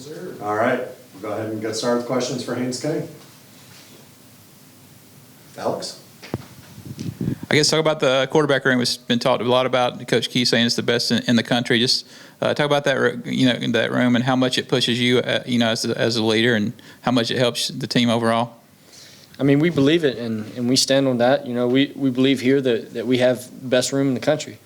Yes, sir. All right, we'll go ahead and get started with questions for Haynes King. Alex? I guess talk about the quarterback room. It's been talked a lot about. Coach Key saying it's the best in the country. Just talk about that, in that room and how much it pushes you, as a leader, and how much it helps the team overall. I mean, we believe it, and we stand on that. We believe here that we have the best room in the country.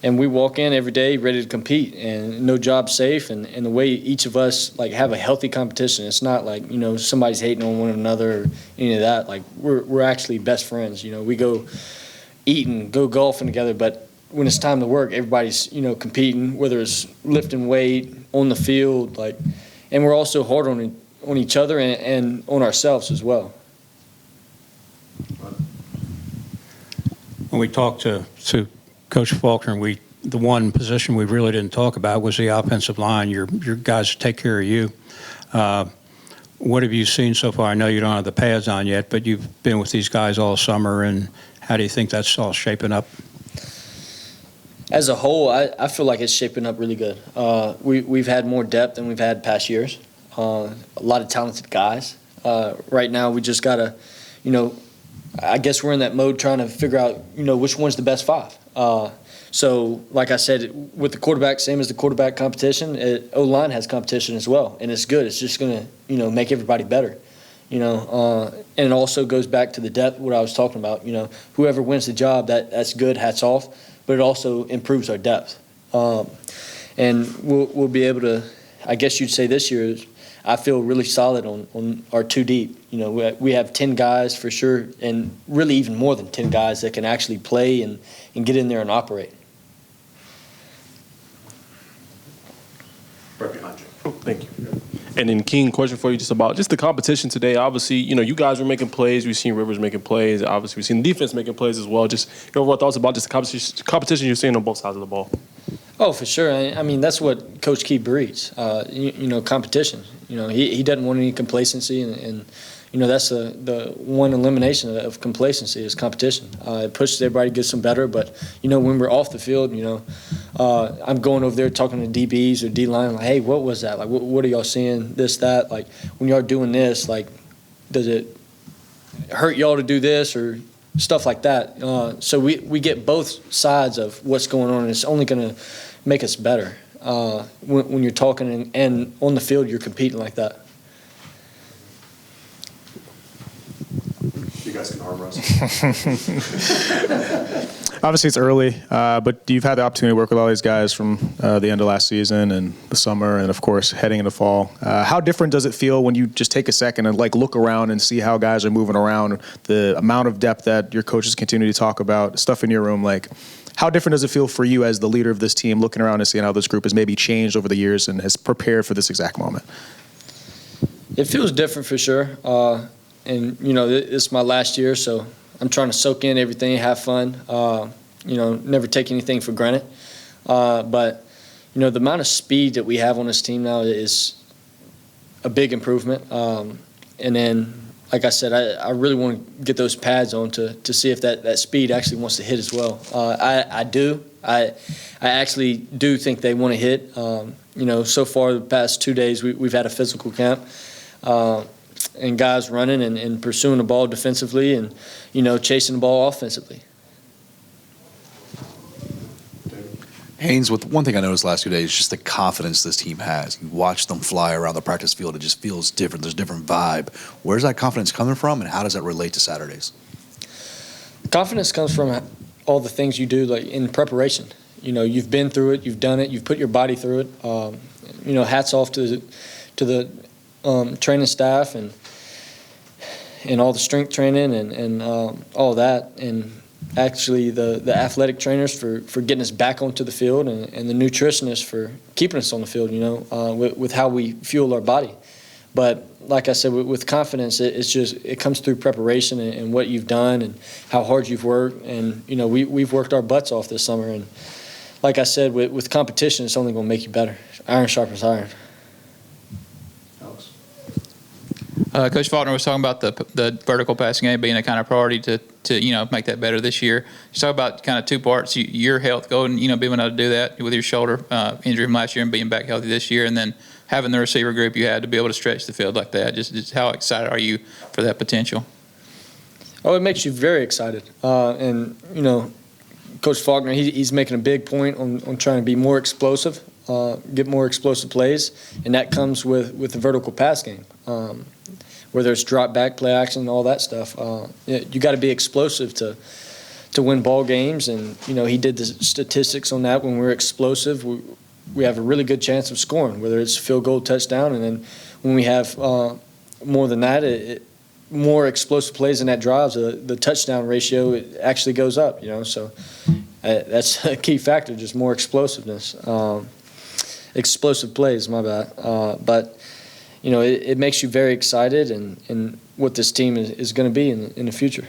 And we walk in every day ready to compete, and no job safe. And the way each of us have a healthy competition, it's not like somebody's hating on one another or any of that. Like we're actually best friends. We go eating, go golfing together, but when it's time to work, everybody's competing, whether it's lifting weight on the field, and we're also hard on each other and on ourselves as well. When we talked to Coach Faulkner, the one position we really didn't talk about was the offensive line. Your guys take care of you. What have you seen so far? I know you don't have the pads on yet, but you've been with these guys all summer, and how do you think that's all shaping up? As a whole, I feel like it's shaping up really good. We've had more depth than we've had past years. A lot of talented guys. Right now, we just got to, I guess we're in that mode trying to figure out, which one's the best five. So, like I said, with the quarterback, same as the quarterback competition, O-line has competition as well, and it's good. It's just going to, make everybody better, and it also goes back to the depth, what I was talking about. Whoever wins the job, that's good, hats off, but it also improves our depth. And we'll be able to, I guess you'd say this year, I feel really solid on our two deep. We have 10 guys for sure, and really even more than 10 guys that can actually play and get in there and operate. Right behind you. Oh, thank you. And then, King, question for you just about the competition today. Obviously, you guys were making plays. We've seen Rivers making plays. Obviously, we've seen the defense making plays as well. Just your overall thoughts about just the competition you're seeing on both sides of the ball. Oh, for sure. I mean, that's what Coach Key breeds, competition. He doesn't want any complacency, and that's the one elimination of complacency is competition. It pushes everybody to get some better, but, when we're off the field, I'm going over there talking to DBs or D-line, like, hey, what was that? Like, what are y'all seeing, this, that? Like, when y'all doing this, like, does it hurt y'all to do this or stuff like that? So we get both sides of what's going on, and it's only going to make us better when you're talking and on the field you're competing like that. You guys can arm wrestle. Obviously, it's early, but you've had the opportunity to work with all these guys from the end of last season and the summer, and of course heading into fall. How different does it feel when you just take a second and look around and see how guys are moving around, the amount of depth that your coaches continue to talk about, stuff in your room? How different does it feel for you as the leader of this team, looking around and seeing how this group has maybe changed over the years and has prepared for this exact moment? It feels different for sure. And, it's my last year, so I'm trying to soak in everything, have fun, never take anything for granted. But, the amount of speed that we have on this team now is a big improvement. And then, like I said, I really want to get those pads on to see if that speed actually wants to hit as well. I do. I actually do think they want to hit. So far the past 2 days we've had a physical camp. And guys running and pursuing the ball defensively and, chasing the ball offensively. Haynes, with one thing I noticed last 2 days is just the confidence this team has. You watch them fly around the practice field, it just feels different. There's a different vibe. Where's that confidence coming from, and how does that relate to Saturdays? Confidence comes from all the things you do in preparation. You've been through it, you've done it, you've put your body through it. Hats off to the training staff and all the strength training and all that, and actually the athletic trainers for getting us back onto the field, and the nutritionists for keeping us on the field, with how we fuel our body. But like I said, with confidence, it comes through preparation and what you've done and how hard you've worked. And, we've worked our butts off this summer. And like I said, with competition, it's only going to make you better. Iron sharpens iron. Coach Faulkner was talking about the vertical passing game being a kind of priority to to make that better this year. Just talk about kind of two parts: your health, being able to do that with your shoulder injury from last year and being back healthy this year, and then having the receiver group you had to be able to stretch the field like that. Just how excited are you for that potential? Oh, it makes you very excited. And Coach Faulkner, he's making a big point on trying to be more explosive, get more explosive plays, and that comes with the vertical pass game. Whether it's drop back, play action, all that stuff, you got to be explosive to win ball games. And he did the statistics on that. When we're explosive, we have a really good chance of scoring, whether it's field goal, touchdown, and then when we have more than that, more explosive plays in that drives, the touchdown ratio it actually goes up. So that's a key factor, just more explosiveness, explosive plays. My bad, but it makes you very excited and what this team is going to be in the future.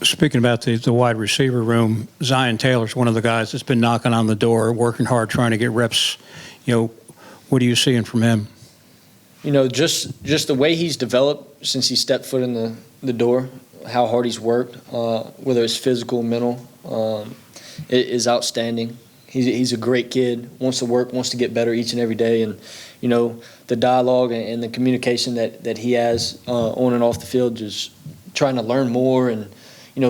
Speaking about the wide receiver room, Zion Taylor's one of the guys that's been knocking on the door, working hard, trying to get reps. What are you seeing from him? Just the way he's developed since he stepped foot in the door, how hard he's worked, whether it's physical, mental, it is outstanding. He's a great kid, wants to work, wants to get better each and every day. And, the dialogue and the communication that he has on and off the field, just trying to learn more and,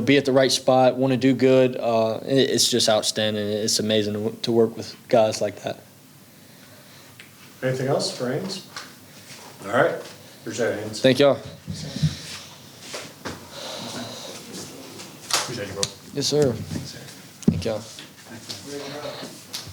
be at the right spot, want to do good. It's just outstanding. It's amazing to work with guys like that. Anything else for Haynes? All right. Appreciate it, Haynes. Thank y'all. Appreciate you, bro. Yes, sir. Thank y'all.